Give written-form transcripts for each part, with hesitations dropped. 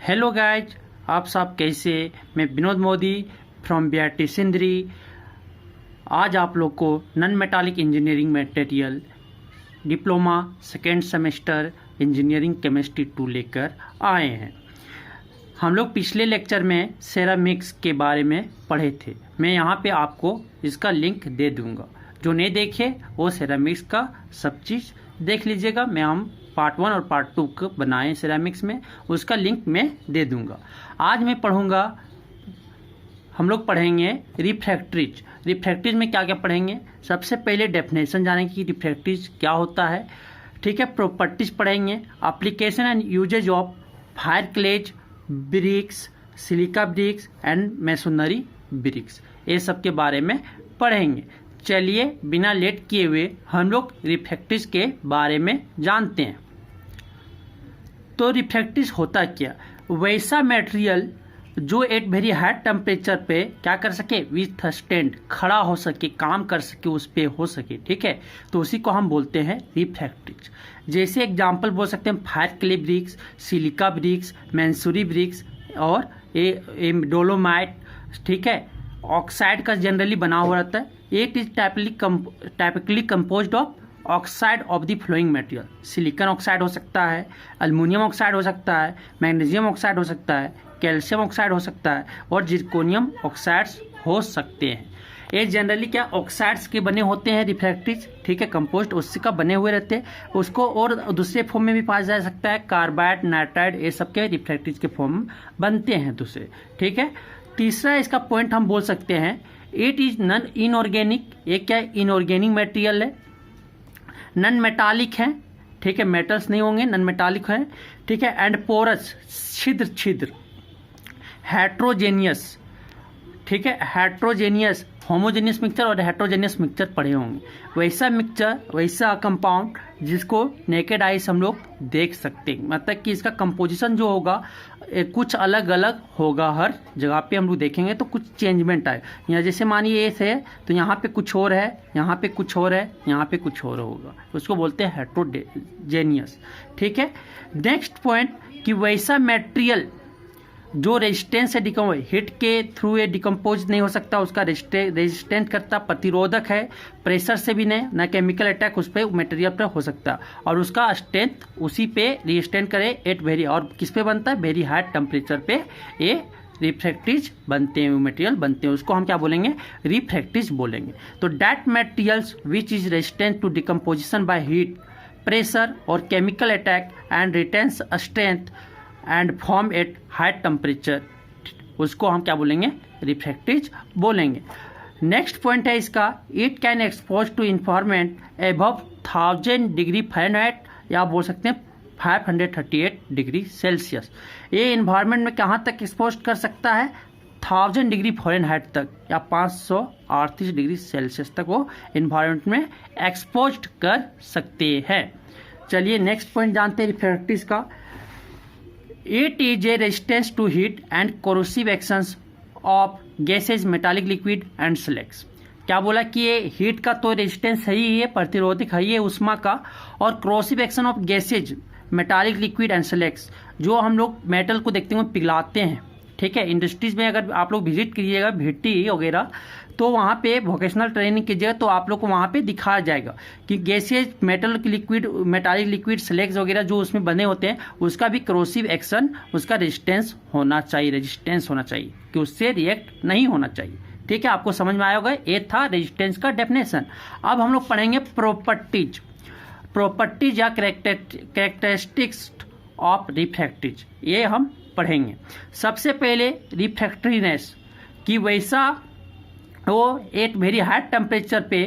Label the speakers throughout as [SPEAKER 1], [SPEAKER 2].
[SPEAKER 1] Hello guys, आप सब कैसे। मैं विनोद मोदी फ्रॉम BRT सिंदरी। आज आप लोग को non metallic engineering material diploma second semester engineering chemistry 2 लेकर आए हैं। हम लोग पिछले लेक्चर में सेरामिक्स के बारे में पढ़े थे। मैं यहाँ पे आपको इसका लिंक दे दूँगा। जो नहीं देखे वो सेरामिक्स का सब चीज़ देख लीजिएगा। हम पार्ट 1 और पार्ट 2 को बनाए सेरामिक्स में, उसका लिंक मैं दे दूंगा। आज मैं पढ़ूंगा, हम लोग पढ़ेंगे रिफ्रैक्ट्रीज। रिफ्रैक्ट्रीज में क्या क्या पढ़ेंगे? सबसे पहले डेफिनेशन जानेंगे कि रिफ्रैक्ट्रीज क्या होता है, ठीक है। प्रॉपर्टीज पढ़ेंगे, application and usages of fire clay bricks, silica bricks and masonry bricks, ये सब के बारे में पढ़ेंगे। चलिए बिना लेट किए हुए हम लोग रिफ्रैक्ट्रीज के बारे में जानते हैं। तो रिफ्रैक्ट्रीज होता क्या? वैसा मटेरियल जो एट वेरी हाई टेम्परेचर पे क्या कर सके, विथ स्टैंड, खड़ा हो सके, काम कर सके, उस पे हो सके, ठीक है। तो उसी को हम बोलते हैं रिफ्रैक्ट्रीज। जैसे एग्जांपल बोल सकते हैं fire clay bricks, silica bricks, masonry bricks और डोलोमाइट, ठीक है। ऑक्साइड का जनरली बना हुआ रहता है। It is typically composed of oxide of the following material. Silicon oxide हो सकता है, एल्युमिनियम ऑक्साइड हो सकता है, मैग्नीशियम ऑक्साइड हो सकता है, कैल्शियम ऑक्साइड हो सकता है और जिरकोनियम ऑक्साइड्स हो सकते हैं। ये जनरली क्या ऑक्साइड्स के बने होते हैं रिफ्रैक्ट्रीज, ठीक है। कंपोस्ट उससे का बने हुए रहते हैं। उसको और दूसरे फॉर्म में भी पाया जा सकता है, कार्बाइड, नाइट्राइड, ये सब के रिफ्रैक्ट्रीज के फॉर्म बनते हैं दूसरे, ठीक है। तीसरा इसका पॉइंट हम बोल सकते हैं इट इज नॉन इनऑर्गेनिक। ये क्या इनऑर्गेनिक मटेरियल है, नॉन मेटालिक है, ठीक है। मेटल्स नहीं होंगे, नॉन मेटालिक है, ठीक है। एंड पोरस, छिद्र छिद्र, हेट्रोजेनियस, ठीक है। हेट्रोजेनियस, होमोजेनियस मिक्सचर और हेट्रोजेनियस मिक्सचर पढ़े होंगे। वैसा मिक्सचर, वैसा कंपाउंड जिसको नेकेड आइज हम लोग देख सकते हैं, मतलब कि इसका कंपोजिशन जो होगा कुछ अलग अलग होगा। हर जगह पे हम लोग देखेंगे तो कुछ चेंजमेंट आए। यहाँ जैसे मानिए ये है तो यहाँ पे कुछ और है, यहाँ पे कुछ और है, यहाँ पे कुछ और होगा, उसको बोलते हैं हेट्रोजेनियस, ठीक है। नेक्स्ट पॉइंट कि वैसा मटेरियल जो रेजिस्टेंस से हीट के थ्रू ये डिकम्पोज नहीं हो सकता, उसका रेजिस्टेंट करता, प्रतिरोधक है, प्रेशर से भी नहीं, ना केमिकल अटैक उस पर मटेरियल पर हो सकता, और उसका स्ट्रेंथ उसी पे रेजिस्टेंट करे एट वेरी, और किस पे बनता है, वेरी हाई टेम्परेचर पे ये रिफ्रैक्ट्रीज बनते हैं, मटेरियल बनते हैं, उसको हम क्या बोलेंगे, रिफ्रैक्ट्रीज बोलेंगे। तो that materials which is resistant to decomposition by heat, pressure और chemical attack and retains strength and form at high temperature, उसको हम क्या बोलेंगे, रिफ्रैक्ट्रीज बोलेंगे। नेक्स्ट पॉइंट है इसका, it can expose to environment above 1000 degree Fahrenheit, या बोल सकते हैं 538 डिग्री सेल्सियस। ये इन्वायरमेंट में कहाँ तक एक्सपोज कर सकता है, 1000 डिग्री फ़ारेनहाइट तक या 538 डिग्री सेल्सियस तक वो इन्वायरमेंट में एक्सपोज कर सकते हैं। चलिए नेक्स्ट पॉइंट जानते हैं रिफ्रैक्ट्रीज का। It is a resistance to heat and corrosive actions of gases, metallic liquid and slags। क्या बोला कि ये हीट का तो रेजिस्टेंस है ही है, प्रतिरोधक है ही है उष्मा का, और corrosive action of gases, metallic liquid and slags, जो हम लोग मेटल को देखते हैं पिघलाते हैं, ठीक है। इंडस्ट्रीज में अगर आप लोग विजिट कीजिएगा, भट्टी वगैरह, तो वहाँ पे वोकेशनल ट्रेनिंग कीजिएगा तो आप लोग को वहाँ पे दिखाया जाएगा कि gases, metal liquid, metallic liquid, slags वगैरह जो उसमें बने होते हैं, उसका भी क्रोसिव एक्शन, उसका रेजिस्टेंस होना चाहिए, कि उससे रिएक्ट नहीं होना चाहिए, ठीक है। आपको समझ में आया होगा, ये था रेजिस्टेंस का डेफिनेशन। अब हम लोग पढ़ेंगे प्रॉपर्टीज या कैरेक्टरिस्टिक्स ऑफ रिफ्रैक्ट्रीज, ये हम पढ़ेंगे। सबसे पहले रिफ्रैक्ट्रीनेस कि वैसा वो एक वेरी हाई टेम्परेचर पे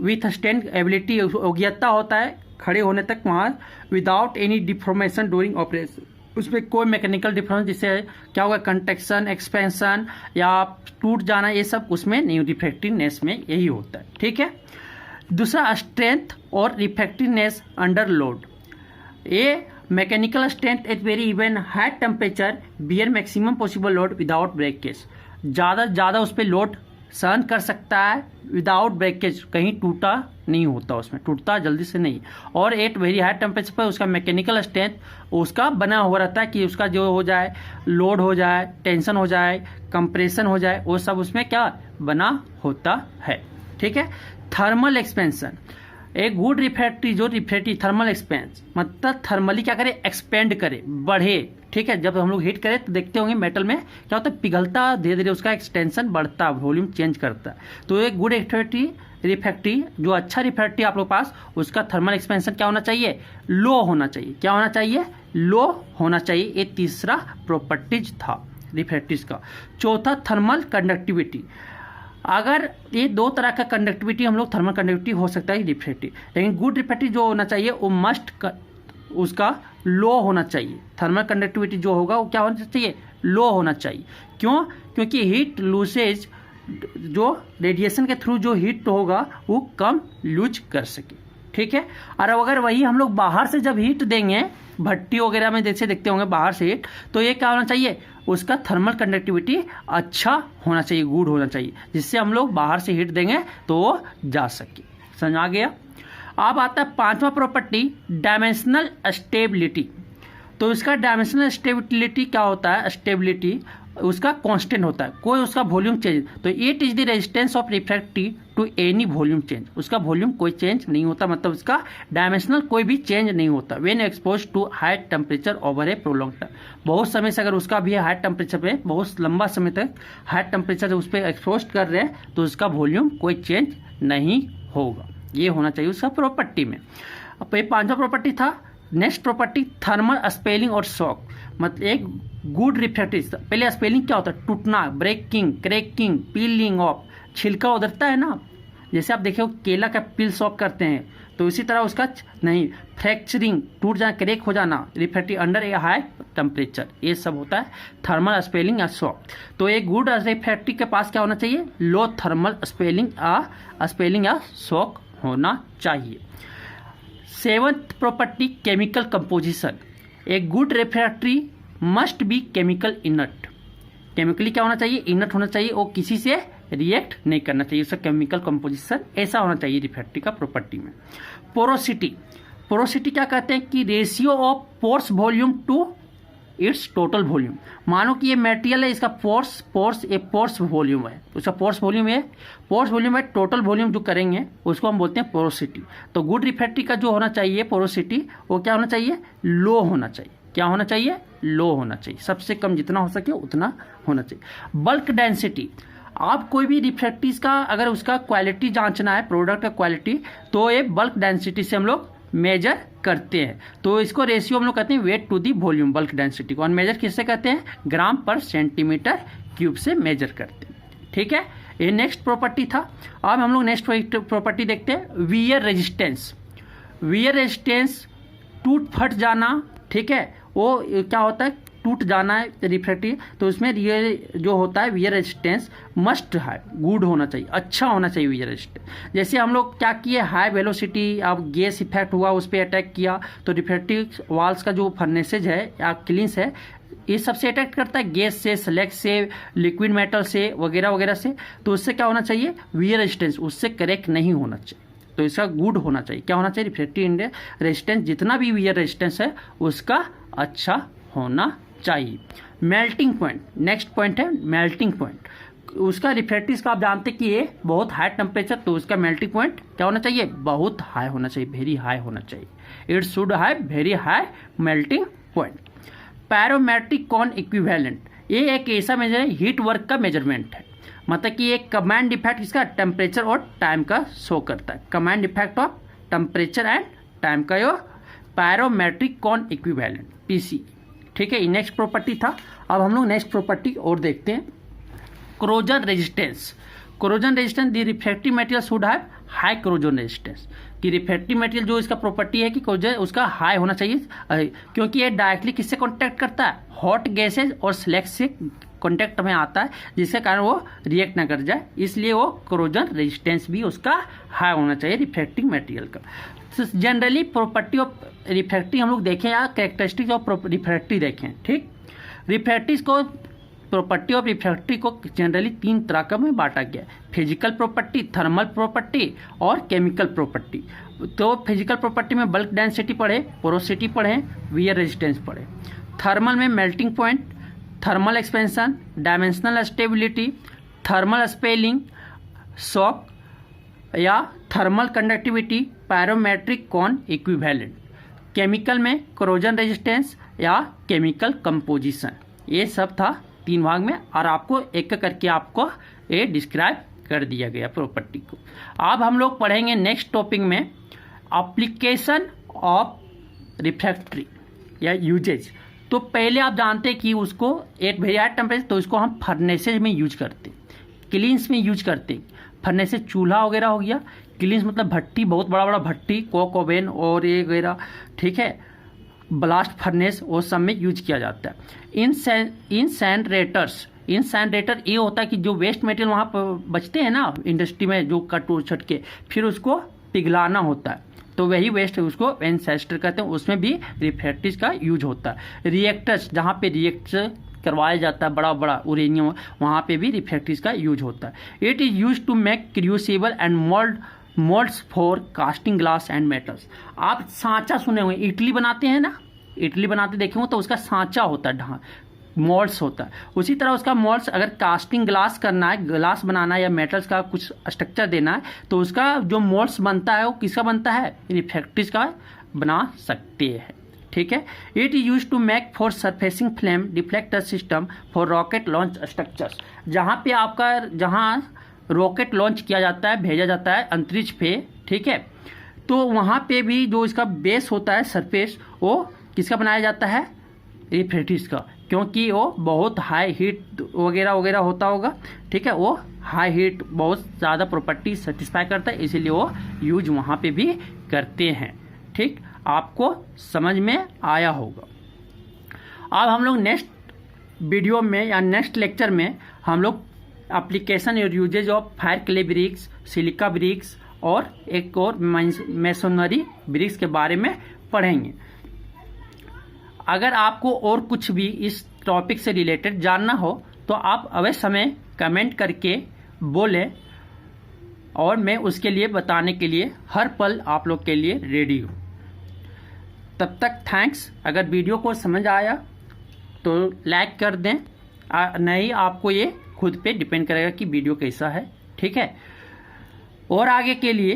[SPEAKER 1] विथ स्टैंड एबिलिटी, योग्यता होता है खड़े होने तक वहाँ, without any deformation during operation, उसमें कोई मैकेनिकल डिफरेंस, जिससे क्या होगा, कंट्रैक्शन, एक्सपेंशन या टूट जाना, ये सब उसमें नहीं, रिफ्रैक्टिवनेस में यही होता है, ठीक है। दूसरा स्ट्रेंथ और रिफ्रैक्टिवनेस अंडर लोड। ये mechanical strength at very even high temperature bear maximum possible load without breakage, ज़्यादा उस पर लोड सहन कर सकता है विदाउट ब्रेकेज, कहीं टूटा नहीं होता, उसमें टूटता जल्दी से नहीं। और एट वेरी हाई टेम्परेचर पर उसका मैकेनिकल स्ट्रेंथ उसका बना हुआ रहता है कि उसका जो हो जाए, लोड हो जाए, टेंशन हो जाए, कंप्रेशन हो जाए, वो सब उसमें क्या बना होता है। ठीक है। थर्मल एक्सपेंशन, एक गुड रिफ्रैक्टरी जो रिफ्रैक्टरी थर्मल एक्सपेंस मतलब थर्मली क्या करे, एक्सपेंड करे, बढ़े। ठीक है। जब हम लोग हीट करें तो देखते होंगे मेटल में क्या होता है, पिघलता, धीरे धीरे उसका एक्सटेंशन बढ़ता, वॉल्यूम चेंज करता है। तो एक गुड रिफ्रैक्टरी जो अच्छा रिफ्रैक्टरी आप लोग पास, उसका थर्मल एक्सपेंशन क्या होना चाहिए, लो होना चाहिए। क्या होना चाहिए, लो होना चाहिए। ये तीसरा प्रॉपर्टीज था रिफ्रैक्टरीज का। चौथा थर्मल कंडक्टिविटी, अगर ये दो तरह का कंडक्टिविटी हम लोग थर्मल कंडक्टिविटी हो सकता है रिफ्रैक्टिव, लेकिन गुड रिफ्रैक्टिव जो होना चाहिए वो उसका लो होना चाहिए। थर्मल कंडक्टिविटी जो होगा वो क्या होना चाहिए, लो होना चाहिए। क्यों, क्योंकि हीट लूसेज जो रेडिएशन के थ्रू जो हीट होगा वो कम लूज कर सके। ठीक है। और अगर वही हम लोग बाहर से जब हीट देंगे, भट्टी वगैरह में जैसे देखते होंगे बाहर से हीट, तो ये क्या होना चाहिए, उसका थर्मल कंडक्टिविटी अच्छा होना चाहिए, गुड होना चाहिए, जिससे हम लोग बाहर से हीट देंगे तो वो जा सके। समझ आ गया। अब आता है पांचवा प्रॉपर्टी, डायमेंशनल स्टेबिलिटी। तो इसका डायमेंशनल स्टेबिलिटी क्या होता है, स्टेबिलिटी उसका कांस्टेंट होता है, कोई उसका वॉल्यूम चेंज। तो it is the resistance of refractive to any volume change, उसका वॉल्यूम कोई चेंज नहीं होता, मतलब उसका डायमेंशनल कोई भी चेंज नहीं होता। When expose to high temperature over a prolong time, बहुत समय से अगर उसका भी हाई टेम्परेचर पे, बहुत लंबा समय तक हाई टेम्परेचर उस पर एक्सपोज कर रहे हैं, तो उसका वॉल्यूम कोई चेंज नहीं होगा। ये होना चाहिए उसका प्रॉपर्टी में। अब ये पांचवा प्रॉपर्टी था। नेक्स्ट प्रॉपर्टी थर्मल स्पेलिंग और शॉक, मतलब एक गुड रिफ्रैक्टिव, पहले स्पेलिंग क्या होता है, टूटना, ब्रेकिंग, क्रैकिंग, पीलिंग ऑफ, छिलका उधरता है ना, जैसे आप देखो केला का पील शॉक करते हैं, तो इसी तरह उसका नहीं, फ्रैक्चरिंग, टूट जाना, क्रैक हो जाना रिफ्रैक्टिव अंडर ए हाई टेम्परेचर, ये सब होता है थर्मल स्पेलिंग या शॉक। तो एक गुड रिफ्रैक्टिव के पास क्या होना चाहिए, लो थर्मल स्पेलिंग या शॉक होना चाहिए। सेवंथ प्रॉपर्टी केमिकल कंपोजिशन, एक good refractory must be chemical inert, chemically क्या होना चाहिए, इनर्ट होना चाहिए, वो किसी से रिएक्ट नहीं करना चाहिए, उसका केमिकल कंपोजिशन ऐसा होना चाहिए रिफ्रैक्टरी का प्रॉपर्टी में। पोरोसिटी, पोरोसिटी क्या कहते हैं कि ratio of pores volume to its total volume. मानो कि ये मटेरियल है, इसका पोर्स वॉल्यूम है, उसका पोर्स वॉल्यूम है, टोटल वॉल्यूम जो करेंगे उसको हम बोलते हैं पोरोसिटी। तो गुड रिफ्रैक्टरी का जो होना चाहिए पोरोसिटी, वो क्या होना चाहिए, लो होना चाहिए। क्या होना चाहिए, लो होना चाहिए, सबसे कम जितना हो सके उतना होना चाहिए। बल्क डेंसिटी, आप कोई भी रिफ्रैक्टरीज का अगर उसका क्वालिटी जांचना है, प्रोडक्ट का क्वालिटी, तो ये बल्क डेंसिटी से हम लोग मेजर करते हैं। तो इसको रेशियो हम लोग कहते हैं weight to the volume, bulk density को। और मेजर किससे कहते हैं, ग्राम पर सेंटीमीटर क्यूब से मेजर करते हैं। ठीक है। ये नेक्स्ट प्रॉपर्टी था। अब हम लोग नेक्स्ट प्रॉपर्टी देखते हैं, वियर रेजिस्टेंस। वियर रेजिस्टेंस, टूट फट जाना, ठीक है, वो क्या होता है, टूट जाना है रिफ्रैक्टिव, तो उसमें ये जो होता है वियर रेजिस्टेंस मस्ट है, गुड होना चाहिए, अच्छा होना चाहिए वियर रेजिस्टेंस। जैसे हम लोग क्या किए, हाई वेलोसिटी, अब गैस इफेक्ट हुआ, उस पर अटैक किया, तो रिफ्रैक्टिव वाल्स का जो फर्नेसेज है या क्लिंस है, ये सबसे अटैक करता है, गैस से, स्लैग से, लिक्विड मेटल से, वगैरह वगैरह से। तो उससे क्या होना चाहिए, वियर रेजिस्टेंस उससे करेक्ट नहीं होना चाहिए, तो इसका गुड होना चाहिए। क्या होना चाहिए, रिफ्रैक्टिव रेजिस्टेंस जितना भी वियर रेजिस्टेंस है उसका अच्छा होना चाहिए। मेल्टिंग पॉइंट, नेक्स्ट पॉइंट है मेल्टिंग पॉइंट। उसका रिफ्रैक्टिव का आप जानते हैं कि ये बहुत हाई टेम्परेचर, तो उसका मेल्टिंग पॉइंट क्या होना चाहिए, बहुत हाई होना चाहिए, वेरी हाई होना चाहिए। It should have very high melting point. Pyrometric cone equivalent, ये एक ऐसा मेजर है, हीट वर्क का मेजरमेंट है, मतलब कि एक कमांड इफेक्ट इसका टेम्परेचर और टाइम का शो करता है, command effect of temperature and time का, यो पैरोमेट्रिक कॉन इक्विवेलेंट, पीसी। ठीक है, नेक्स्ट प्रॉपर्टी था। अब हम लोग नेक्स्ट प्रॉपर्टी और देखते हैं, corrosion resistance. Corrosion resistance, the refractive material should have high corrosion resistance, कि रिफ्रैक्टिव मटेरियल जो इसका प्रॉपर्टी है कि कोरोजन उसका हाई होना चाहिए, क्योंकि ये डायरेक्टली किससे कॉन्टैक्ट करता है, हॉट गैसेज और स्लैग से कॉन्टैक्ट में आता है, जिसके कारण वो रिएक्ट ना कर जाए, इसलिए वो कोरोजन रेजिस्टेंस भी उसका हाई होना चाहिए रिफ्रैक्टिव मटेरियल का। जनरली प्रॉपर्टी ऑफ रिफ्रैक्टिव हम लोग देखें या कैरेक्टरिस्टिक्स ऑफ रिफ्रैक्टिव देखें। ठीक, रिफ्रैक्टिव को प्रॉपर्टी ऑफ रिफ्रैक्ट्री को जनरली 3 तरह का में बांटा गया है, फिजिकल प्रॉपर्टी, थर्मल प्रॉपर्टी और केमिकल प्रॉपर्टी। तो फिजिकल प्रॉपर्टी में बल्क डेंसिटी पढ़े, पोरोसिटी पढ़े, वियर रेजिस्टेंस पढ़े। थर्मल में melting point, thermal expansion, dimensional stability, thermal spalling, shock या thermal conductivity, parametric cone equivalent. Chemical में कोरोजन रेजिस्टेंस या केमिकल कंपोजिशन। ये सब था 3 भाग में, और आपको एक करके आपको ये डिस्क्राइब कर दिया गया प्रॉपर्टी को। अब हम लोग पढ़ेंगे नेक्स्ट टॉपिक में एप्लीकेशन ऑफ रिफ्रैक्ट्री या यूजेज। तो पहले आप जानते हैं कि उसको एट वेरी हाई टेम्परेचर, तो इसको हम फर्नेसेज में यूज करते, क्लीन्स में यूज करते। फर्नेसेज चूल्हा वगैरह हो गया, क्लीन्स मतलब भट्टी, बहुत बड़ा बड़ा भट्टी, कोक ओवन और ये वगैरह, ठीक है, ब्लास्ट फर्नेस, वो सब में यूज किया जाता है। इंसैनरेटर्स, इंसैनरेटर ये होता है कि जो वेस्ट मटेरियल वहाँ पर बचते हैं ना इंडस्ट्री में, जो कट छट के फिर उसको पिघलाना होता है, तो वही वेस्ट उसको इंसैनरेटर कहते हैं। उसमें भी रिफ्रैक्ट्रीज का यूज होता है। रिएक्टर्स, जहाँ पे रिएक्टर करवाया जाता है बड़ा बड़ा यूरेनियम, वहाँ पे भी रिफ्रैक्ट्रीज का यूज होता है। It is use to make crucible and moulds for casting glass and metals. आप सांचा सुने हुए, इडली बनाते हैं ना, इडली बनाते देखे हो तो उसका सांचा होता है, ढां मोल्ड्स होता है। उसी तरह उसका मोल्ड्स अगर कास्टिंग ग्लास करना है, ग्लास बनाना है या मेटल्स का कुछ स्ट्रक्चर देना है, तो उसका जो मोल्ड्स बनता है वो किसका बनता है, रिफ्रैक्ट्रीज का बना सकते हैं, ठीक है। It is use to make for surfacing flame deflector system for rocket launch structures. जहाँ पे आपका, जहाँ रॉकेट लॉन्च किया जाता है, भेजा जाता है अंतरिक्ष पे, ठीक है, तो वहाँ पे भी जो इसका बेस होता है, सरफेस, वो किसका बनाया जाता है, रिफ्रैक्ट्रीज का, क्योंकि वो बहुत हाई हीट वगैरह वगैरह होता होगा, ठीक है, वो हाई हीट बहुत ज़्यादा प्रॉपर्टी सेटिस्फाई करता है, इसीलिए वो यूज वहाँ पे भी करते हैं, ठीक। आपको समझ में आया होगा। अब हम लोग नेक्स्ट वीडियो में या नेक्स्ट लेक्चर में हम लोग एप्लीकेशन और usages of fire clay bricks, silica bricks और एक और मेसोनरी ब्रिक्स के बारे में पढ़ेंगे। अगर आपको और कुछ भी इस टॉपिक से रिलेटेड जानना हो तो आप अवश्य हमें कमेंट करके बोलें, और मैं उसके लिए बताने के लिए हर पल आप लोग के लिए रेडी हूँ। तब तक थैंक्स। अगर वीडियो को समझ आया तो लाइक कर दें, नहीं आपको ये खुद पे डिपेंड करेगा कि वीडियो कैसा है, ठीक है। और आगे के लिए